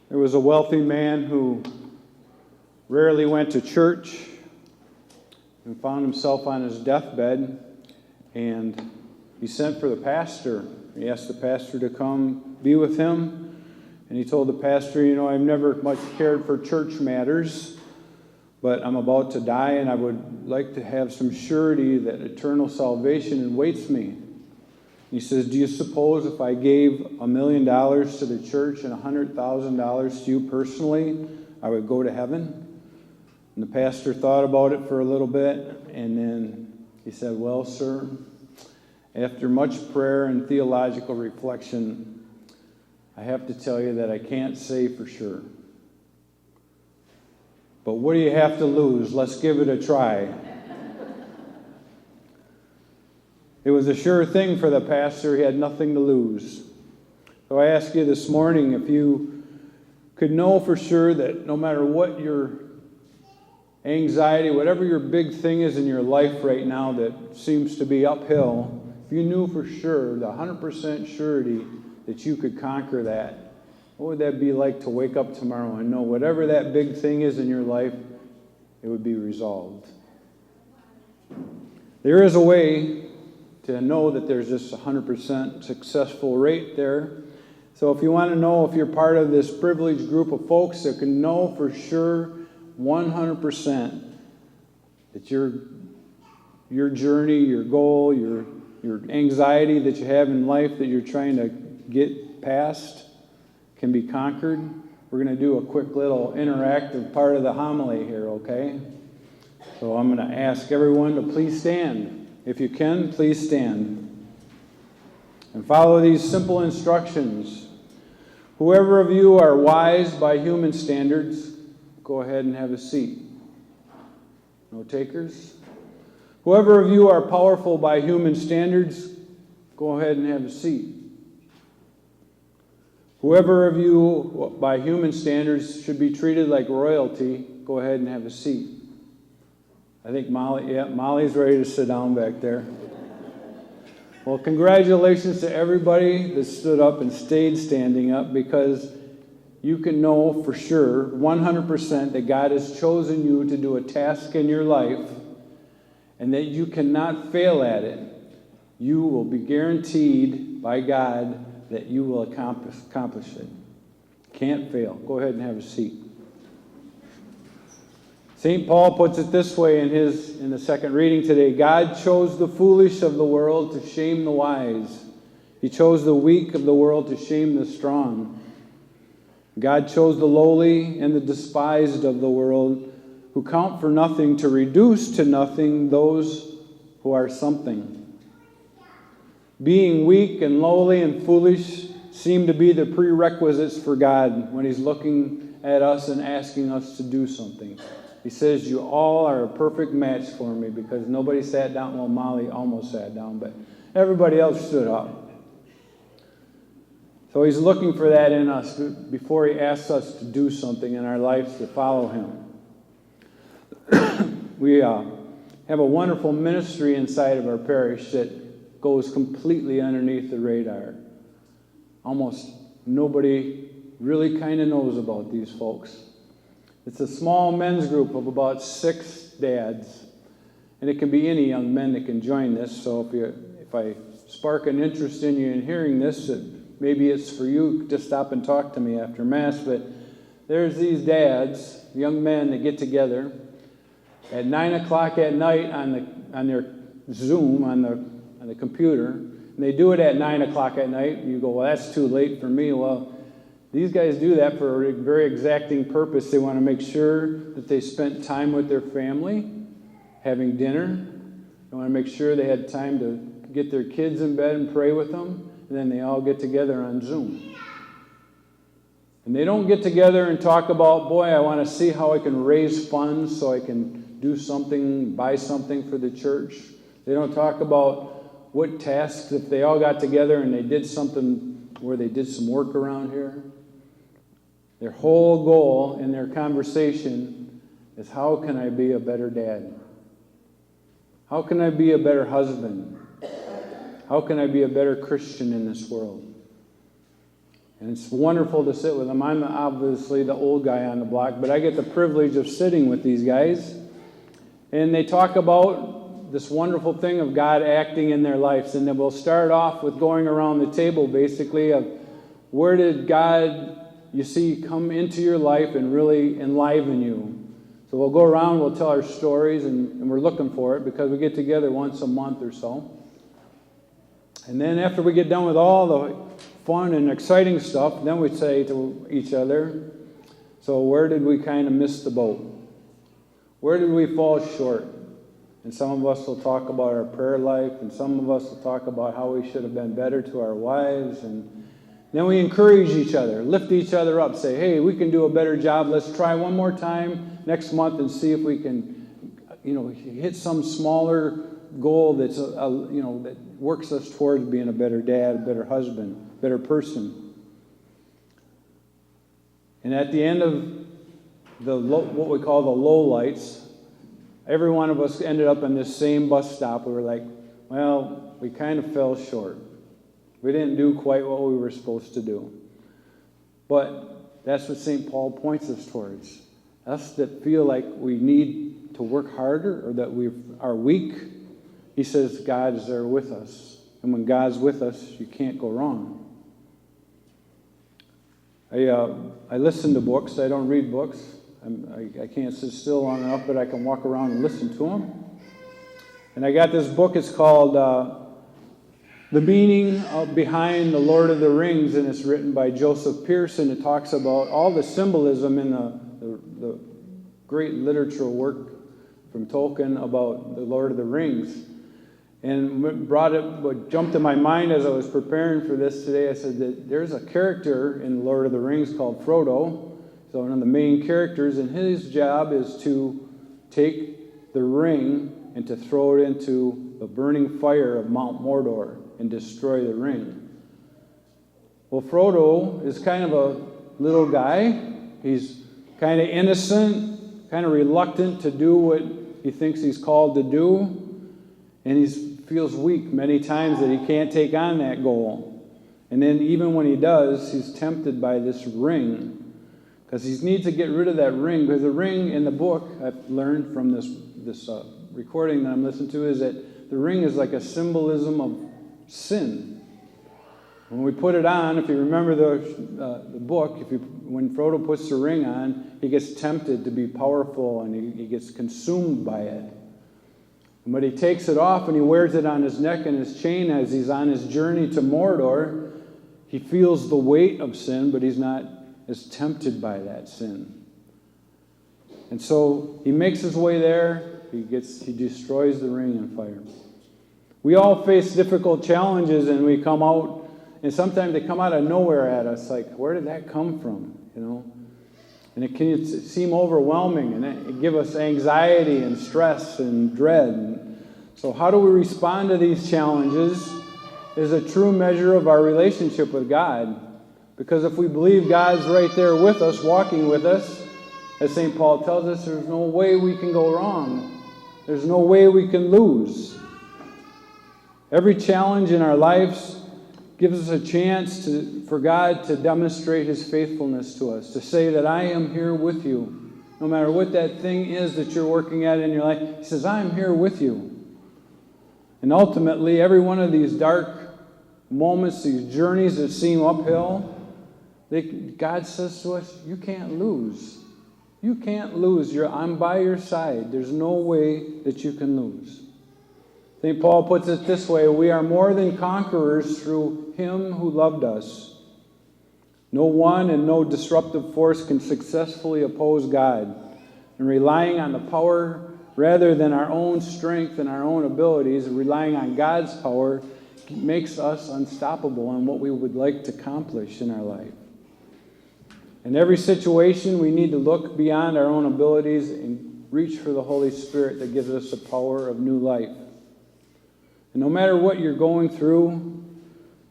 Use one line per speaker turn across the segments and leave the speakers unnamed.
There was a wealthy man who rarely went to church and found himself on his deathbed, and he sent for the pastor. He asked the pastor to come be with him, and he told the pastor, I've never much cared for church matters, but I'm about to die, and I would like to have some surety that eternal salvation awaits me. He says, do you suppose if I gave $1 million to the church and $100,000 to you personally, I would go to heaven? And the pastor thought about it for a little bit, and then he said, well, sir, after much prayer and theological reflection, I have to tell you that I can't say for sure. But what do you have to lose? Let's give it a try. It was a sure thing for the pastor. He had nothing to lose. So I ask you this morning, if you could know for sure that no matter what your anxiety, whatever your big thing is in your life right now that seems to be uphill, if you knew for sure, the 100% surety that you could conquer that, what would that be like to wake up tomorrow and know whatever that big thing is in your life, it would be resolved? There is a way to know that there's just 100% successful rate there. So if you want to know if you're part of this privileged group of folks that can know for sure 100% that your journey, your goal, your anxiety that you have in life that you're trying to get past can be conquered, we're going to do a quick little interactive part of the homily here, okay? So I'm going to ask everyone to please stand. If you can, please stand. And follow these simple instructions. Whoever of you are wise by human standards, go ahead and have a seat. No takers? Whoever of you are powerful by human standards, go ahead and have a seat. Whoever of you by human standards should be treated like royalty, go ahead and have a seat. I think Molly's ready to sit down back there. Well, congratulations to everybody that stood up and stayed standing up, because you can know for sure, 100%, that God has chosen you to do a task in your life and that you cannot fail at it. You will be guaranteed by God that you will accomplish it. Can't fail. Go ahead and have a seat. St. Paul puts it this way in the second reading today. God chose the foolish of the world to shame the wise. He chose the weak of the world to shame the strong. God chose the lowly and the despised of the world, who count for nothing, to reduce to nothing those who are something. Being weak and lowly and foolish seem to be the prerequisites for God when He's looking at us and asking us to do something. He says, you all are a perfect match for me, because nobody sat down. Well, Molly almost sat down, but everybody else stood up. So He's looking for that in us before He asks us to do something in our lives to follow Him. We have a wonderful ministry inside of our parish that goes completely underneath the radar. Almost nobody really kind of knows about these folks. It's a small men's group of about 6 dads, and it can be any young men that can join this. So if I spark an interest in you in hearing this, maybe it's for you to stop and talk to me after Mass. But there's these dads, young men, that get together at 9 o'clock at night on their Zoom on the computer, and they do it at 9 o'clock at night. And you go, well, that's too late for me. Well, these guys do that for a very exacting purpose. They want to make sure that they spent time with their family, having dinner. They want to make sure they had time to get their kids in bed and pray with them, and then they all get together on Zoom. And they don't get together and talk about, boy, I want to see how I can raise funds so I can do something, buy something for the church. They don't talk about what tasks, if they all got together and they did something where they did some work around here. Their whole goal in their conversation is, how can I be a better dad? How can I be a better husband? How can I be a better Christian in this world? And it's wonderful to sit with them. I'm obviously the old guy on the block, but I get the privilege of sitting with these guys. And they talk about this wonderful thing of God acting in their lives. And then we'll start off with going around the table, basically, of where did God, you see, come into your life and really enliven you. So we'll go around, we'll tell our stories, and we're looking for it because we get together once a month or so. And then after we get done with all the fun and exciting stuff, then we say to each other, so where did we kind of miss the boat? Where did we fall short? And some of us will talk about our prayer life, and some of us will talk about how we should have been better to our wives. And then we encourage each other, lift each other up, say, hey, we can do a better job. Let's try one more time next month and see if we can, hit some smaller goal that's, that works us towards being a better dad, a better husband, better person. And at the end of what we call the low lights, every one of us ended up in this same bus stop. We were like, well, we kind of fell short. We didn't do quite what we were supposed to do. But that's what St. Paul points us towards. Us that feel like we need to work harder or that we are weak, he says God is there with us. And when God's with us, you can't go wrong. I listen to books. I don't read books. I can't sit still long enough, but I can walk around and listen to them. And I got this book. It's called The Meaning Behind the Lord of the Rings, and it's written by Joseph Pearson. It talks about all the symbolism in the great literature work from Tolkien about the Lord of the Rings. And what jumped to my mind as I was preparing for this today, I said that there's a character in Lord of the Rings called Frodo. So one of the main characters, and his job is to take the ring and to throw it into the burning fire of Mount Mordor and destroy the ring. Well, Frodo is kind of a little guy. He's kind of innocent, kind of reluctant to do what he thinks he's called to do. And he feels weak many times that he can't take on that goal. And then even when he does, he's tempted by this ring. Because he needs to get rid of that ring. Because the ring in the book, I've learned from this recording that I'm listening to, is that the ring is like a symbolism of sin. When we put it on, if you remember the book, when Frodo puts the ring on, he gets tempted to be powerful and he gets consumed by it. But he takes it off and he wears it on his neck and his chain as he's on his journey to Mordor. He feels the weight of sin, but he's not as tempted by that sin. And so he makes his way there. He destroys the ring in fire. We all face difficult challenges and we come out, and sometimes they come out of nowhere at us, like, where did that come from? And it can seem overwhelming, and it give us anxiety and stress and dread. So how do we respond to these challenges is a true measure of our relationship with God. Because if we believe God's right there with us, walking with us, as St. Paul tells us, there's no way we can go wrong. There's no way we can lose. Every challenge in our lives gives us a chance for God to demonstrate His faithfulness to us, to say that I am here with you. No matter what that thing is that you're working at in your life, He says, I'm here with you. And ultimately, every one of these dark moments, these journeys that seem uphill, God says to us, you can't lose. You can't lose. I'm by your side. There's no way that you can lose. St. Paul puts it this way, we are more than conquerors through Him who loved us. No one and no disruptive force can successfully oppose God. And relying on the power rather than our own strength and our own abilities, relying on God's power makes us unstoppable in what we would like to accomplish in our life. In every situation, we need to look beyond our own abilities and reach for the Holy Spirit that gives us the power of new life. And no matter what you're going through,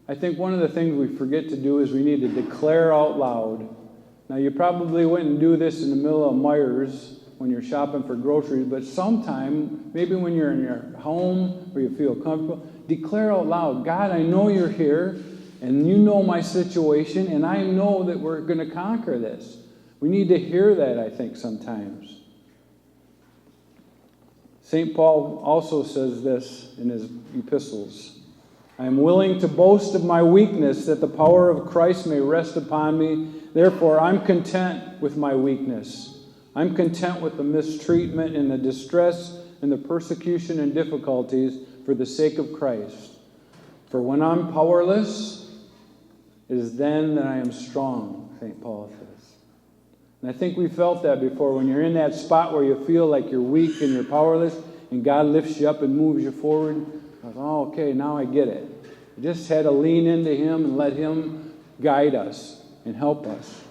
I think one of the things we forget to do is we need to declare out loud. Now, you probably wouldn't do this in the middle of Myers when you're shopping for groceries, but sometime, maybe when you're in your home where you feel comfortable, declare out loud, God, I know you're here, and you know my situation, and I know that we're going to conquer this. We need to hear that, I think, sometimes. St. Paul also says this in his epistles. I am willing to boast of my weakness, that the power of Christ may rest upon me. Therefore, I'm content with my weakness. I'm content with the mistreatment and the distress and the persecution and difficulties for the sake of Christ. For when I'm powerless, it is then that I am strong, St. Paul says. And I think we felt that before. When you're in that spot where you feel like you're weak and you're powerless, and God lifts you up and moves you forward, I was, oh, okay, now I get it. We just had to lean into Him and let Him guide us and help us.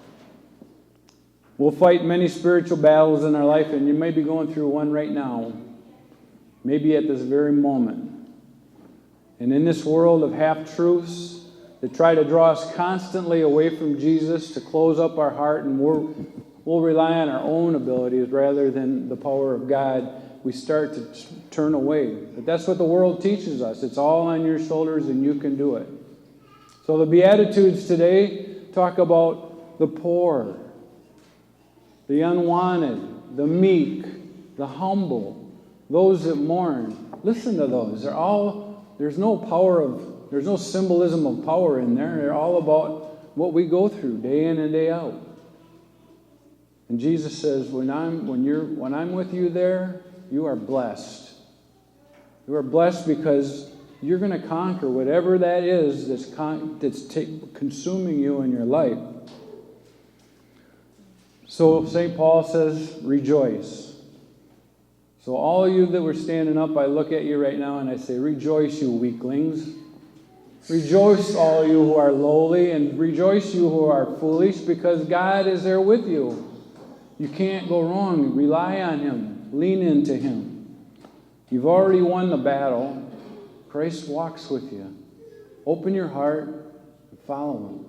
We'll fight many spiritual battles in our life, and you may be going through one right now, maybe at this very moment. And in this world of half-truths that try to draw us constantly away from Jesus, to close up our heart, and we'll rely on our own abilities rather than the power of God, we start to turn away. But that's what the world teaches us. It's all on your shoulders and you can do it. So the Beatitudes today talk about the poor, the unwanted, the meek, the humble, those that mourn. Listen to those. There's no symbolism of power in there. They're all about what we go through day in and day out. And Jesus says, when I'm with you there, you are blessed. You are blessed because you're going to conquer whatever that is that's consuming you in your life. So St. Paul says, rejoice. So all of you that were standing up, I look at you right now and I say, rejoice, you weaklings. Rejoice, all you who are lowly, and rejoice, you who are foolish, because God is there with you. You can't go wrong. Rely on Him. Lean into Him. You've already won the battle. Christ walks with you. Open your heart and follow Him.